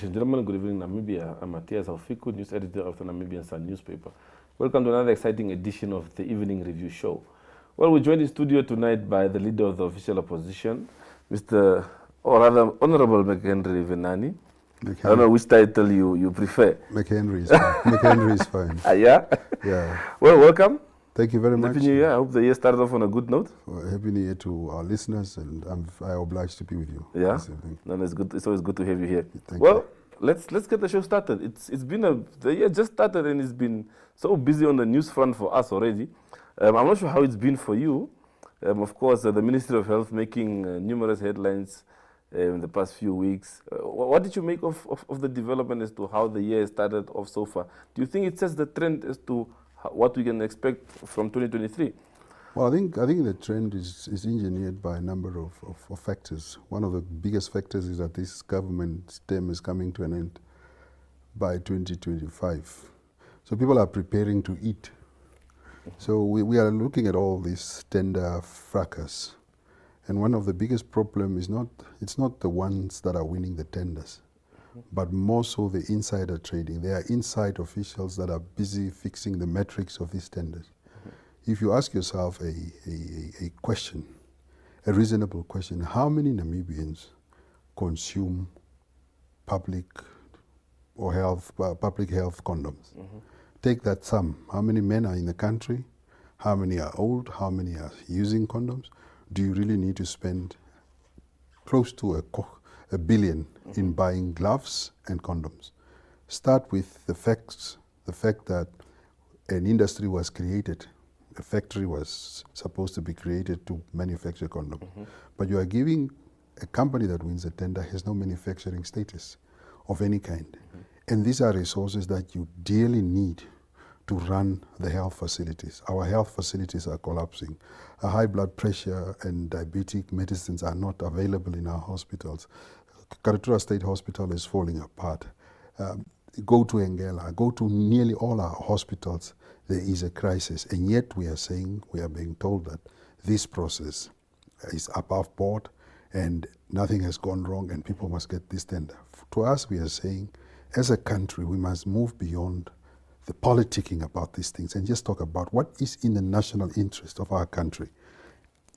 Ladies and gentlemen, good evening, Namibia. I'm Matthias Alfiku, news editor of the Namibian Sun newspaper. Welcome to another exciting edition of the Evening Review Show. Well, we're joined in studio tonight by the leader of the official opposition, Mr. or rather Honorable McHenry Venaani. I don't know which title you prefer. McHenry is fine. McHenry is fine. Yeah? Yeah. Well, welcome. Thank you very much. Happy New Year. I hope the year started off on a good note. Well, Happy New Year to our listeners, and I'm obliged to be with you. Yeah? This evening. No, it's good. It's always good to have you here. Thank well, you. let's get the show started. It's been the year just started and it's been so busy on the news front for us already. I'm not sure how it's been for you. Of course, the Ministry of Health making numerous headlines in the past few weeks. What did you make of the development as to how the year started off so far? Do you think it sets the trend as to what we can expect from 2023? Well, I think the trend is engineered by a number of factors. One of the biggest factors is that this government term is coming to an end by 2025. So people are preparing to eat. So we are looking at all this tender fracas. And one of the biggest problems is it's not the ones that are winning the tenders, but more so the insider trading. There are inside officials that are busy fixing the metrics of these tenders. If you ask yourself a question, a reasonable question, how many Namibians consume public health condoms? Take that sum. How many men are in the country? How many are old? How many are using condoms? Do you really need to spend close to a billion in buying gloves and condoms? Start with the facts, the fact that an industry was created. A factory was supposed to be created to manufacture condoms. But you are giving a company that wins a tender has no manufacturing status of any kind. And these are resources that you dearly need to run the health facilities. Our health facilities are collapsing. High blood pressure and diabetic medicines are not available in our hospitals. Karatura State Hospital is falling apart. Go to Engela, go to nearly all our hospitals, there is a crisis. And yet we are being told that this process is above board and nothing has gone wrong and people must get this tender. To us, we are saying, as a country, we must move beyond the politicking about these things and just talk about what is in the national interest of our country.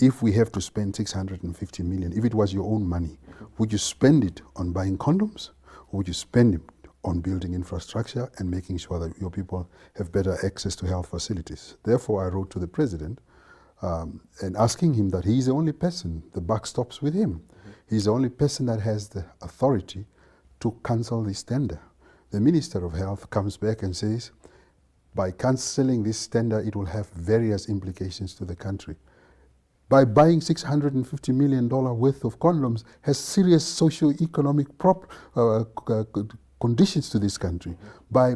If we have to spend 650 million, if it was your own money, would you spend it on buying condoms? Or would you spend it on building infrastructure and making sure that your people have better access to health facilities? Therefore, I wrote to the president and asking him that he's the only person, the buck stops with him. He's the only person that has the authority to cancel this tender. The Minister of Health comes back and says, by cancelling this tender, it will have various implications to the country. By buying $650 million worth of condoms has serious socio-economic conditions to this country. By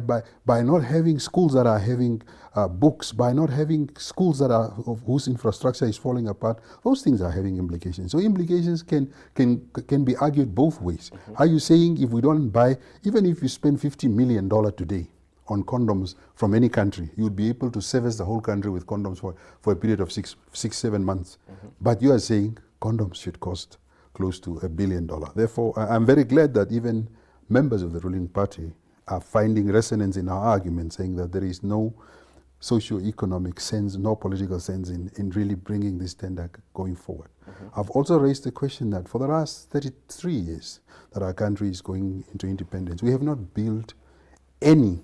not having schools that are having books, by not having schools that are whose infrastructure is falling apart, those things are having implications. So implications can be argued both ways. Are you saying if we don't buy, even if you spend $50 million today on condoms from any country, you'd be able to service the whole country with condoms for a period of 7 months. But you are saying condoms should cost close to $1 billion. Therefore, I'm very glad that even members of the ruling party are finding resonance in our argument, saying that there is no socio-economic sense, no political sense in really bringing this tender going forward. I've also raised the question that for the last 33 years that our country is going into independence, we have not built any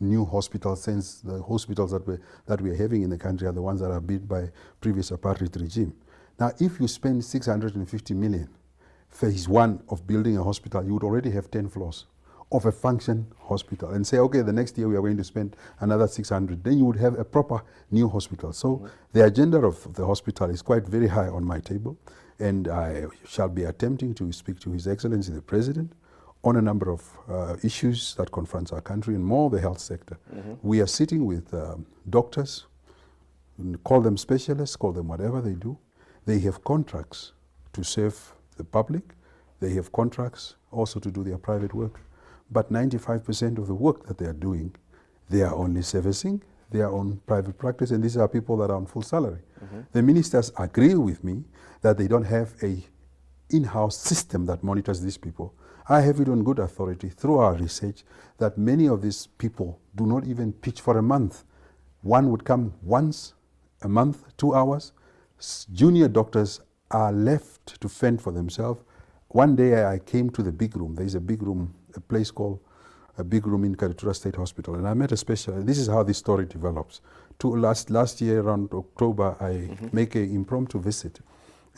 new hospitals since the hospitals that we are having in the country are the ones that are built by previous apartheid regime. Now, if you spend 650 million, phase one of building a hospital, you would already have 10 floors of a function hospital and say, okay, the next year we are going to spend another 600. Then you would have a proper new hospital. So the agenda of the hospital is quite very high on my table, and I shall be attempting to speak to His Excellency the President on a number of issues that confronts our country and more the health sector. We are sitting with doctors, call them specialists, call them whatever they do. They have contracts to serve the public. They have contracts also to do their private work. But 95% of the work that they are doing, they are only servicing their own private practice, and these are people that are on full salary. The ministers agree with me that they don't have a in-house system that monitors these people. I have it on good authority through our research that many of these people do not even pitch for a month. One would come once a month, 2 hours. Junior doctors are left to fend for themselves. One day I came to the big room. There's a big room, a place called a big room in Karitura State Hospital, and I met a specialist. This is how this story develops. Last year around October, I make an impromptu visit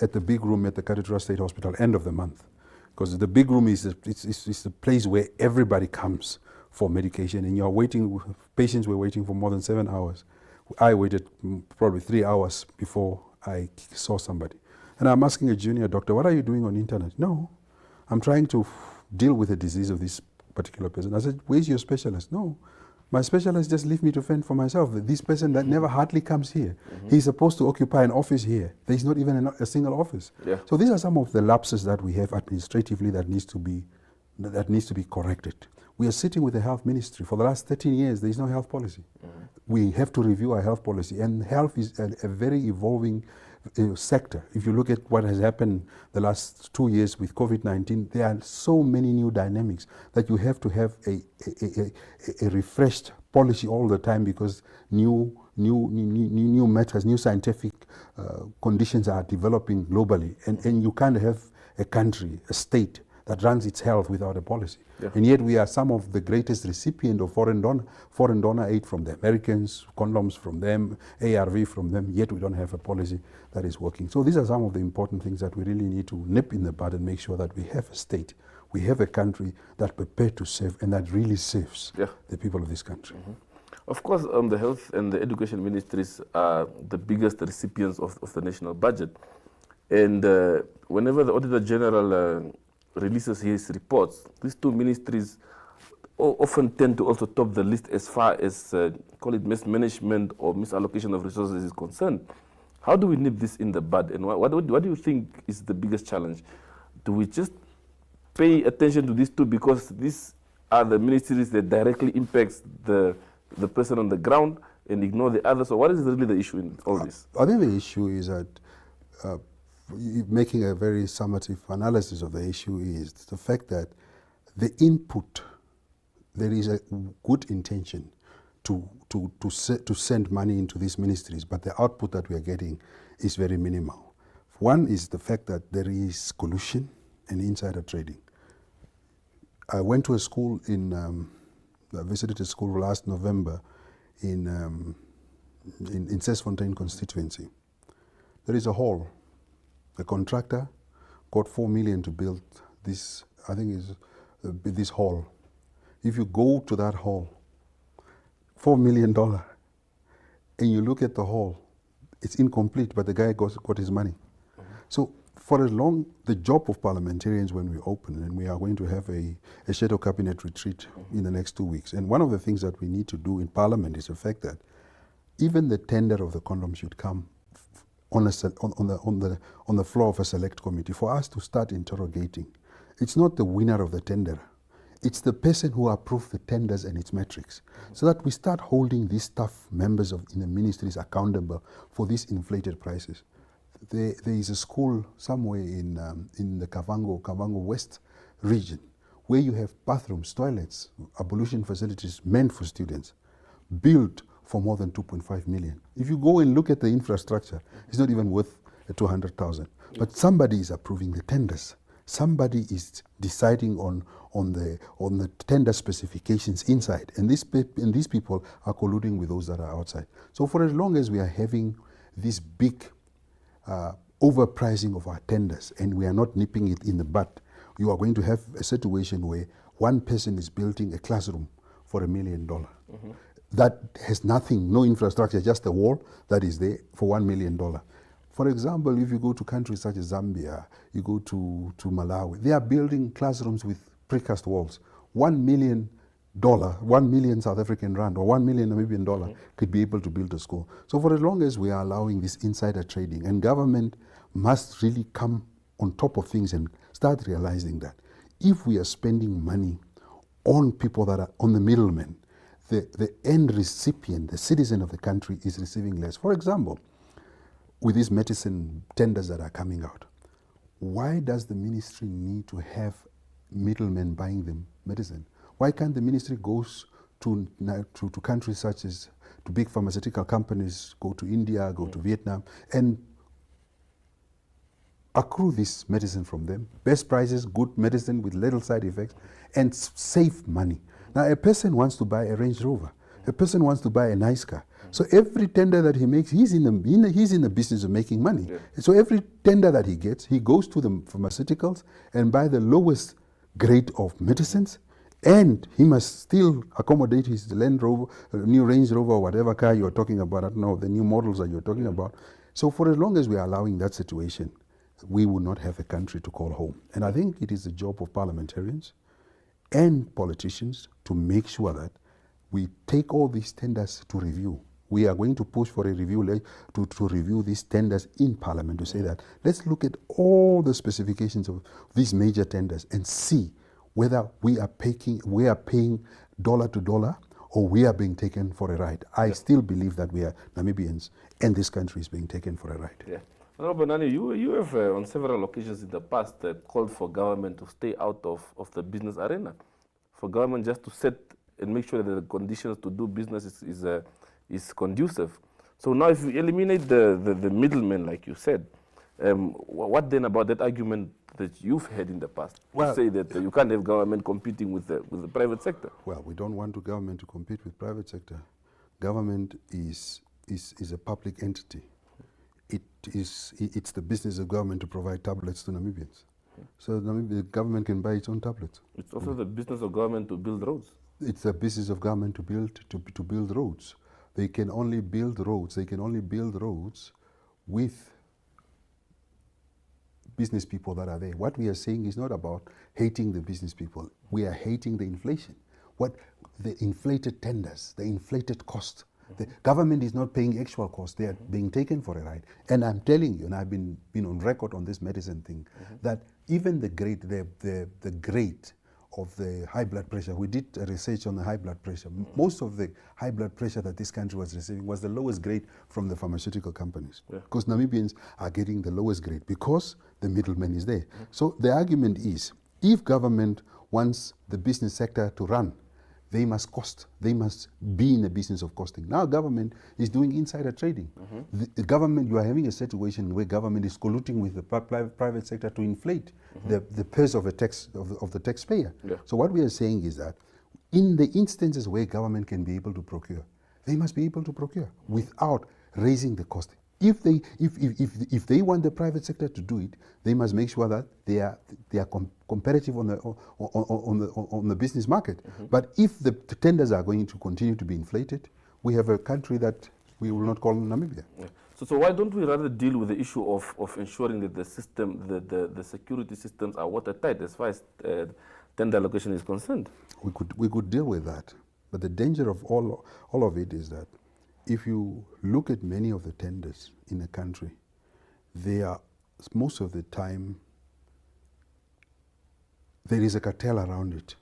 at the big room at the Karitura State Hospital, end of the month. Because the big room is the place where everybody comes for medication, and you're waiting, patients were waiting for more than 7 hours. I waited probably 3 hours before I saw somebody. And I'm asking a junior doctor, what are you doing on the internet? No, I'm trying to deal with the disease of this particular person. I said, where's your specialist? No, my specialist just leave me to fend for myself. This person that never hardly comes here, he's supposed to occupy an office here. There's not even a single office. Yeah. So these are some of the lapses that we have administratively that needs to be corrected. We are sitting with the health ministry. For the last 13 years, there is no health policy. We have to review our health policy, and health is a very evolving sector. If you look at what has happened the last 2 years with COVID-19, there are so many new dynamics that you have to have a refreshed policy all the time, because new matters, new scientific conditions are developing globally, and you can't have a country, a state that runs its health without a policy. Yeah. And yet we are some of the greatest recipient of foreign donor aid from the Americans, condoms from them, ARV from them, yet we don't have a policy that is working. So these are some of the important things that we really need to nip in the bud and make sure that we have a state, we have a country that prepared to serve and that really serves the people of this country. Of course, the health and the education ministries are the biggest recipients of the national budget. And whenever the Auditor General releases his reports, these two ministries often tend to also top the list as far as, call it mismanagement or misallocation of resources is concerned. How do we nip this in the bud, and what do you think is the biggest challenge? Do we just pay attention to these two because these are the ministries that directly impacts the person on the ground and ignore the others? So what is really the issue in all this? I think the issue is that making a very summative analysis of the issue is the fact that the input, there is a good intention to send money into these ministries, but the output that we are getting is very minimal. One is the fact that there is collusion and insider trading. I went to a school I visited a school last November in Sesfontein constituency. There is a hall. The contractor got 4 million to build this, I think is this hall. If you go to that hall, $4 million, and you look at the hall, it's incomplete, but the guy got his money. So for as long, the job of parliamentarians when we open, and we are going to have a shadow cabinet retreat in the next 2 weeks, and one of the things that we need to do in parliament is the fact that even the tender of the condom should come on the floor of a select committee for us to start interrogating. It's not the winner of the tender. It's the person who approved the tenders and its metrics, so that we start holding these staff members in the ministries accountable for these inflated prices. There is a school somewhere in the Kavango West region where you have bathrooms, toilets, ablution facilities meant for students, built for more than 2.5 million. If you go and look at the infrastructure, it's not even worth 200,000. But somebody is approving the tenders. Somebody is deciding on the tender specifications inside, and these people are colluding with those that are outside. So for as long as we are having this big overpricing of our tenders and we are not nipping it in the bud, you are going to have a situation where one person is building a classroom for $1 million. That has nothing, no infrastructure, just a wall that is there for $1 million. For example, if you go to countries such as Zambia, you go to Malawi, they are building classrooms with precast walls. $1 million, 1 million South African rand or 1 million Namibian dollar could be able to build a school. So for as long as we are allowing this insider trading, and government must really come on top of things and start realizing that if we are spending money on people that are on the middlemen, the end recipient, the citizen of the country, is receiving less. For example, with these medicine tenders that are coming out, why does the ministry need to have middlemen buying them medicine? Why can't the ministry goes to countries such as, to big pharmaceutical companies, go to India, go to Vietnam, and accrue this medicine from them, best prices, good medicine with little side effects, and save money. Now, a person wants to buy a Range Rover. A person wants to buy a nice car. So every tender that he makes, he's in the business of making money. Yeah. So every tender that he gets, he goes to the pharmaceuticals and buy the lowest grade of medicines, and he must still accommodate his Land Rover, new Range Rover, or whatever car you're talking about. I don't know, the new models that you're talking about. So for as long as we are allowing that situation, we will not have a country to call home. And I think it is the job of parliamentarians and politicians to make sure that we take all these tenders to review. We are going to push for a review to review these tenders in Parliament, to say that let's look at all the specifications of these major tenders and see whether we are paying dollar to dollar, or we are being taken for a ride. I still believe that we are Namibians, and this country is being taken for a ride. Yeah. Honorable Venaani, you have on several occasions in the past called for government to stay out of the business arena, for government just to set and make sure that the conditions to do business is conducive. So now if you eliminate the middlemen, like you said, what then about that argument that you've had in the past? Well, to say that you can't have government competing with the private sector. Well, we don't want government to compete with private sector. Government is a public entity. It's the business of government to provide tablets to Namibians. So the government can buy its own tablets. It's also the business of government to build roads. It's the business of government to build roads. They can only build roads. They can only build roads with business people that are there. What we are saying is not about hating the business people. We are hating the inflation. The inflated tenders, the inflated cost. The government is not paying actual costs. They are being taken for a ride. And I'm telling you, and I've been on record on this medicine thing, that even the grade of the high blood pressure, we did research on the high blood pressure. Most of the high blood pressure that this country was receiving was the lowest grade from the pharmaceutical companies. Because Namibians are getting the lowest grade because the middleman is there. So the argument is, if government wants the business sector to run, they must cost. They must be in the business of costing. Now government is doing insider trading. The government, you are having a situation where government is colluding with the private sector to inflate the purse of the taxpayer. So what we are saying is that in the instances where government can be able to procure, they must be able to procure without raising the cost. If they want the private sector to do it, they must make sure that they are competitive on the business market. But if the tenders are going to continue to be inflated, we have a country that we will not call Namibia. So why don't we rather deal with the issue of ensuring that the system, the security systems are watertight as far as tender allocation is concerned? We could deal with that, but the danger of all of it is that if you look at many of the tenders in a country, they are most of the time there is a cartel around it,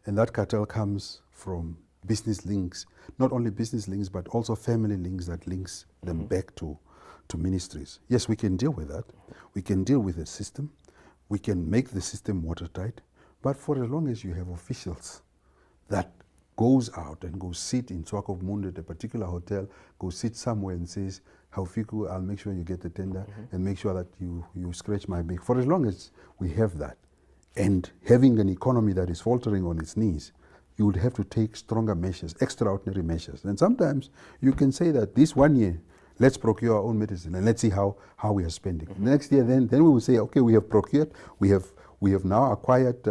and that cartel comes from business links, not only business links but also family links that links them back to ministries. Yes, we can deal with that. We can deal with the system. We can make the system watertight, but for as long as you have officials that goes out and goes sit in Swakopmund at a particular hotel, go sit somewhere and says, Haufiku, I'll make sure you get the tender and make sure that you scratch my back. For as long as we have that, and having an economy that is faltering on its knees, you would have to take stronger measures, extraordinary measures. And sometimes you can say that this 1 year, let's procure our own medicine and let's see how we are spending. Next year, then we will say, okay, we have procured, we have now acquired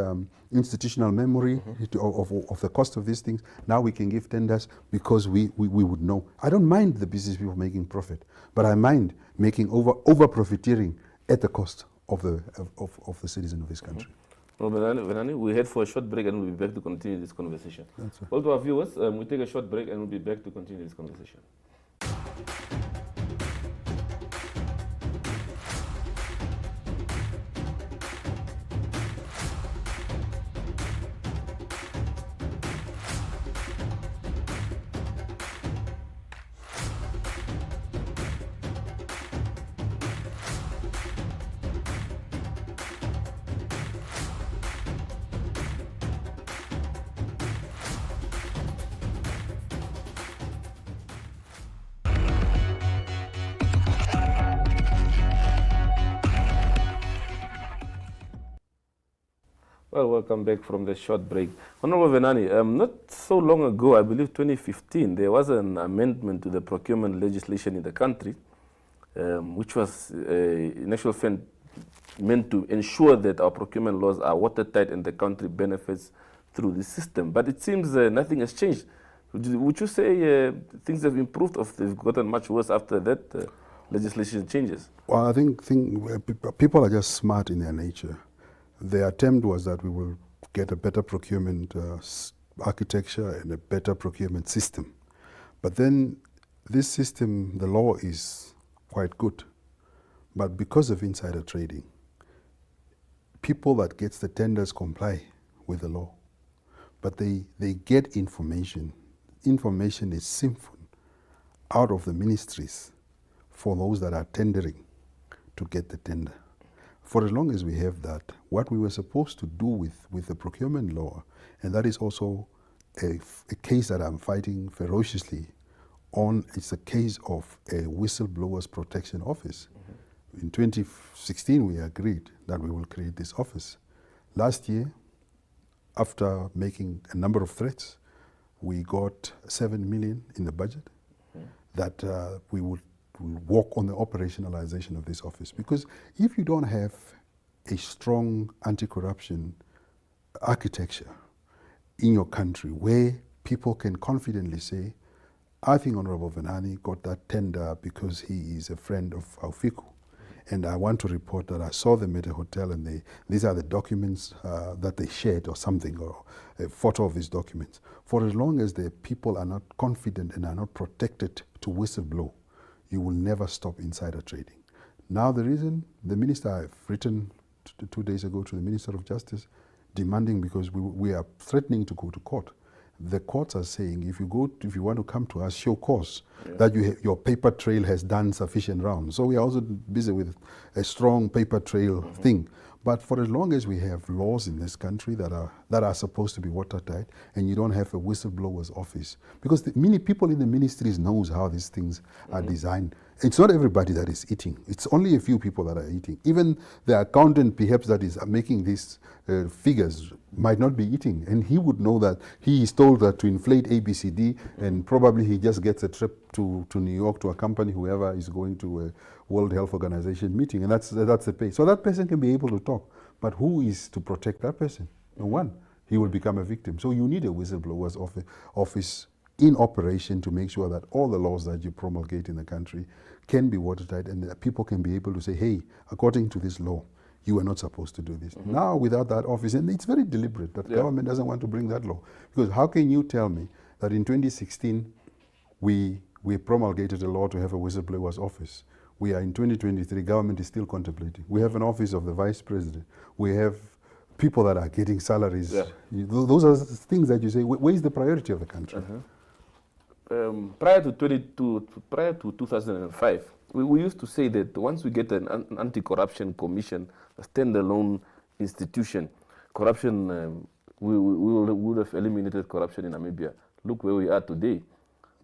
institutional memory of the cost of these things. Now we can give tenders because we would know. I don't mind the business people making profit, but I mind making over profiteering at the cost of the citizen of this country. Well, Venaani, we head for a short break and we'll be back to continue this conversation. That's right. Well, to our viewers, we take a short break and we'll be back to continue this conversation. Well, welcome back from the short break. Honorable Venaani, not so long ago, I believe 2015, there was an amendment to the procurement legislation in the country, which was in actual fact meant to ensure that our procurement laws are watertight and the country benefits through the system. But it seems nothing has changed. Would you say things have improved or they've gotten much worse after that legislation changes? Well, I think people are just smart in their nature. The attempt was that we will get a better procurement architecture and a better procurement system. But then this system, the law is quite good. But because of insider trading, people that gets the tenders comply with the law. But they get information. Information is siphoned out of the ministries for those that are tendering to get the tender. For as long as we have that, what we were supposed to do with the procurement law, and that is also a case that I'm fighting ferociously on, it's a case of a whistleblowers protection office. Mm-hmm. In 2016, we agreed that we will create this office. Last year, after making a number of threats, we got 7 million in the budget that we would work on the operationalization of this office. Because if you don't have a strong anti-corruption architecture in your country where people can confidently say, I think Honorable Venaani got that tender because he is a friend of Aufiku. And I want to report that I saw them at a hotel and these are the documents that they shared or something, or a photo of these documents. For as long as the people are not confident and are not protected to whistleblow, you will never stop insider trading. Now the reason, the minister, I've written 2 days ago to the Minister of Justice demanding, because we are threatening to go to court. The courts are saying if you want to come to us, show cause that your paper trail has done sufficient rounds. So we are also busy with a strong paper trail thing. But for as long as we have laws in this country that are supposed to be watertight, and you don't have a whistleblower's office, because many people in the ministries knows how these things are designed. It's not everybody that is eating. It's only a few people that are eating. Even the accountant perhaps that is making these figures might not be eating, and he would know that he is told that to inflate ABCD, and probably he just gets a trip to New York to accompany whoever is going to a World Health Organization meeting, and that's the pay. So that person can be able to talk, but who is to protect that person? No one. He will become a victim. So you need a whistleblower's office in operation to make sure that all the laws that you promulgate in the country can be watertight, and that people can be able to say, hey, according to this law, you are not supposed to do this. Now, without that office, and it's very deliberate that government doesn't want to bring that law. Because how can you tell me that in 2016, we promulgated a law to have a whistleblower's office? We are in 2023, government is still contemplating. We have an office of the vice president. We have people that are getting salaries. Yeah. Those are things that you say, where is the priority of the country? Prior to 2005, we used to say that once we get an anti-corruption commission, a standalone institution, corruption, we would have eliminated corruption in Namibia. Look where we are today.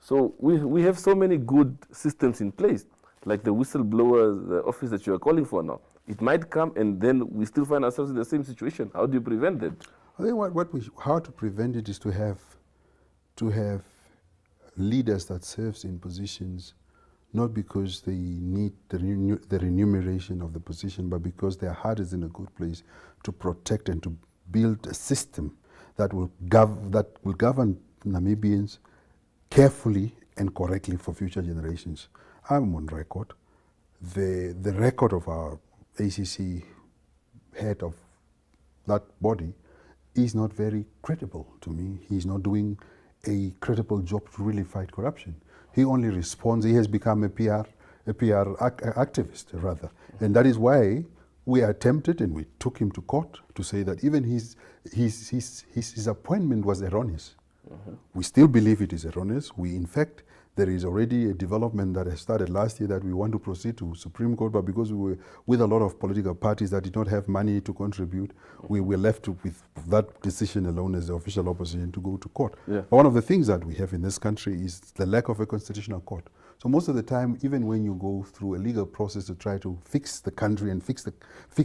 So we have so many good systems in place, like the whistleblower office that you are calling for now. It might come and then we still find ourselves in the same situation. How do you prevent that? I think how to prevent it is to have leaders that serves in positions not because they need the remuneration of the position, but because their heart is in a good place to protect and to build a system that will govern Namibians carefully and correctly for future generations. I'm on record. The record of our ACC head of that body is not very credible to me. He's not doing a credible job to really fight corruption. He only responds, he has become a PR activist rather. And that is why we attempted and we took him to court to say that even his appointment was erroneous. We still believe it is erroneous. In fact, there is already a development that has started last year that we want to proceed to Supreme Court, but because we were with a lot of political parties that did not have money to contribute, we were left with that decision alone as the official opposition to go to court. Yeah. But one of the things that we have in this country is the lack of a constitutional court. So most of the time, even when you go through a legal process to try to fix the country and fix the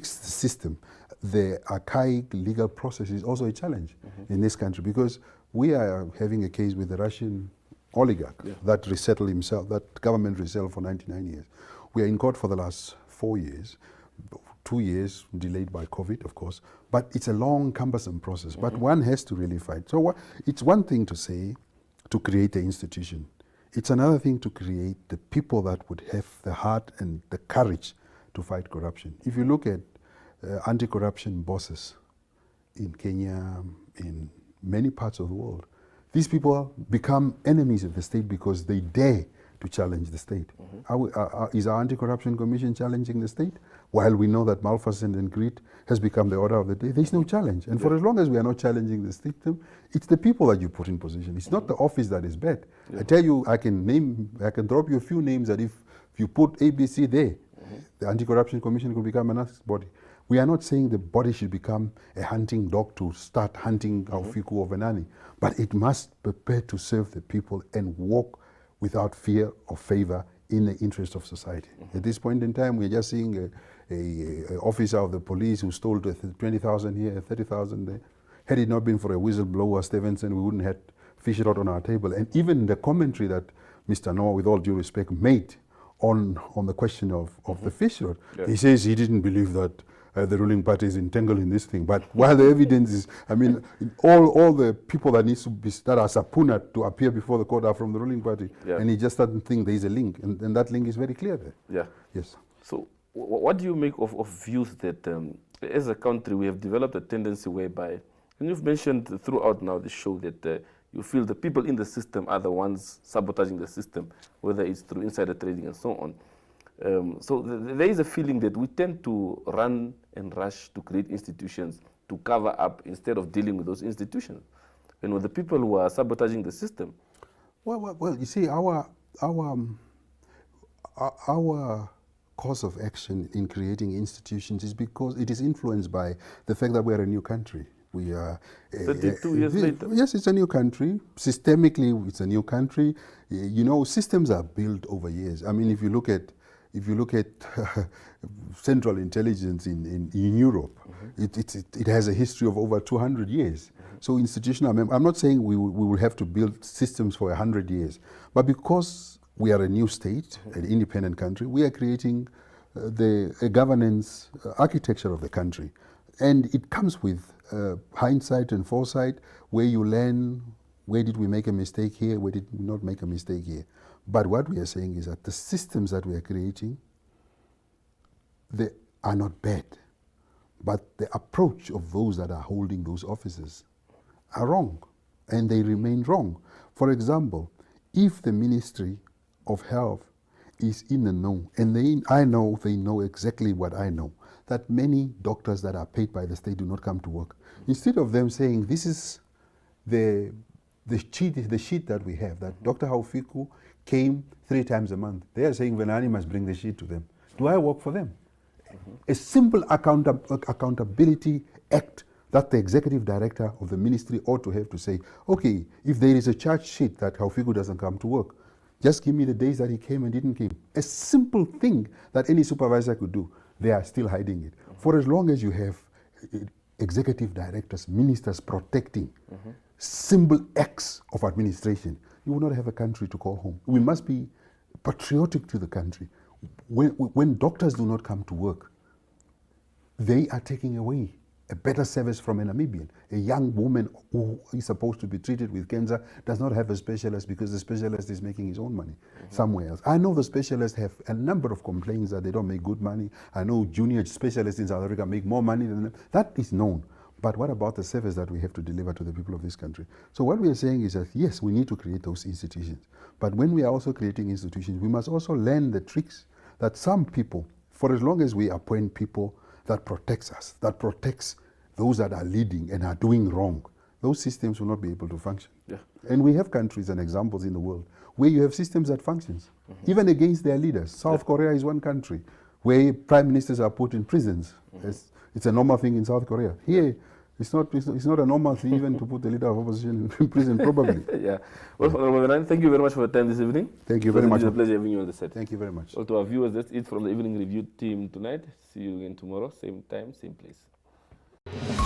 system, the archaic legal process is also a challenge in this country, because we are having a case with the Russian oligarch that resettled himself, that government resettled for 99 years. We are in court for the last 4 years, 2 years delayed by COVID, of course, but it's a long, cumbersome process. But one has to really fight. So it's one thing to say, to create the institution. It's another thing to create the people that would have the heart and the courage to fight corruption. If you look at anti-corruption bosses in Kenya, in many parts of the world, these people become enemies of the state because they dare to challenge the state. Is our anti-corruption commission challenging the state? While we know that malfeasance and greed has become the order of the day, there's no challenge. And for as long as we are not challenging the system, it's the people that you put in position. It's not the office that is bad. I tell you, I can drop you a few names that if you put ABC there, the anti-corruption commission could become another body. We are not saying the body should become a hunting dog to start hunting Aufiku or Venaani, but it must prepare to serve the people and walk without fear or favor in the interest of society. At this point in time, we're just seeing a officer of the police who stole 20,000 here, 30,000 there. Had it not been for a whistleblower, Stevenson, we wouldn't have fish rod on our table. And even the commentary that Mr. Noah, with all due respect, made on the question of the fish rod, he says he didn't believe that the ruling party is entangled in this thing. But while the evidence is, I mean, all the people that needs to be, that are subpoenaed to appear before the court are from the ruling party. And he just doesn't think there is a link. And that link is very clear there. Yeah. Yes. So what do you make of views that as a country we have developed a tendency whereby, and you've mentioned throughout now the show that you feel the people in the system are the ones sabotaging the system, whether it's through insider trading and so on. So there is a feeling that we tend to run and rush to create institutions to cover up instead of dealing with those institutions. And with the people who are sabotaging the system. Well, you see, our course of action in creating institutions is because it is influenced by the fact that we are a new country. We are 32 years later. Yes, it's a new country. Systemically, it's a new country. You know, systems are built over years. I mean, if you look at central intelligence in Europe, it has a history of over 200 years. So institutional, I'm not saying we will have to build systems for 100 years, but because we are a new state, an independent country, we are creating a governance architecture of the country. And it comes with hindsight and foresight, where you learn, where did we make a mistake here, where did we not make a mistake here. But what we are saying is that the systems that we are creating, they are not bad. But the approach of those that are holding those offices are wrong, and they remain wrong. For example, if the Ministry of Health is in the know, and I know they know exactly what I know, that many doctors that are paid by the state do not come to work. Instead of them saying, this is the sheet that we have, that Dr. Aufiku came 3 times a month. They are saying Venaani must bring the sheet to them. Do I work for them? A simple accountability act that the executive director of the ministry ought to have to say, okay, if there is a charge sheet that Aufiku doesn't come to work, just give me the days that he came and didn't come. A simple thing that any supervisor could do. They are still hiding it. For as long as you have executive directors, ministers protecting simple acts of administration, you will not have a country to call home. We must be patriotic to the country. When doctors do not come to work, they are taking away a better service from a Namibian. A young woman who is supposed to be treated with cancer does not have a specialist because the specialist is making his own money somewhere else. I know the specialists have a number of complaints that they don't make good money. I know junior specialists in South Africa make more money than them. That is known. But what about the service that we have to deliver to the people of this country? So what we are saying is that, yes, we need to create those institutions. But when we are also creating institutions, we must also learn the tricks that some people, for as long as we appoint people that protects us, that protects those that are leading and are doing wrong, those systems will not be able to function. And we have countries and examples in the world where you have systems that functions, even against their leaders. South Korea is one country where prime ministers are put in prisons. It's a normal thing in South Korea. Here, it's not a normal thing even to put the leader of opposition in prison, probably. Well, Honorable Venaani, thank you very much for your time this evening. Thank you very much. It's a pleasure having you on the set. Thank you very much. Well, to our viewers, that's it from the Evening Review team tonight. See you again tomorrow, same time, same place. you.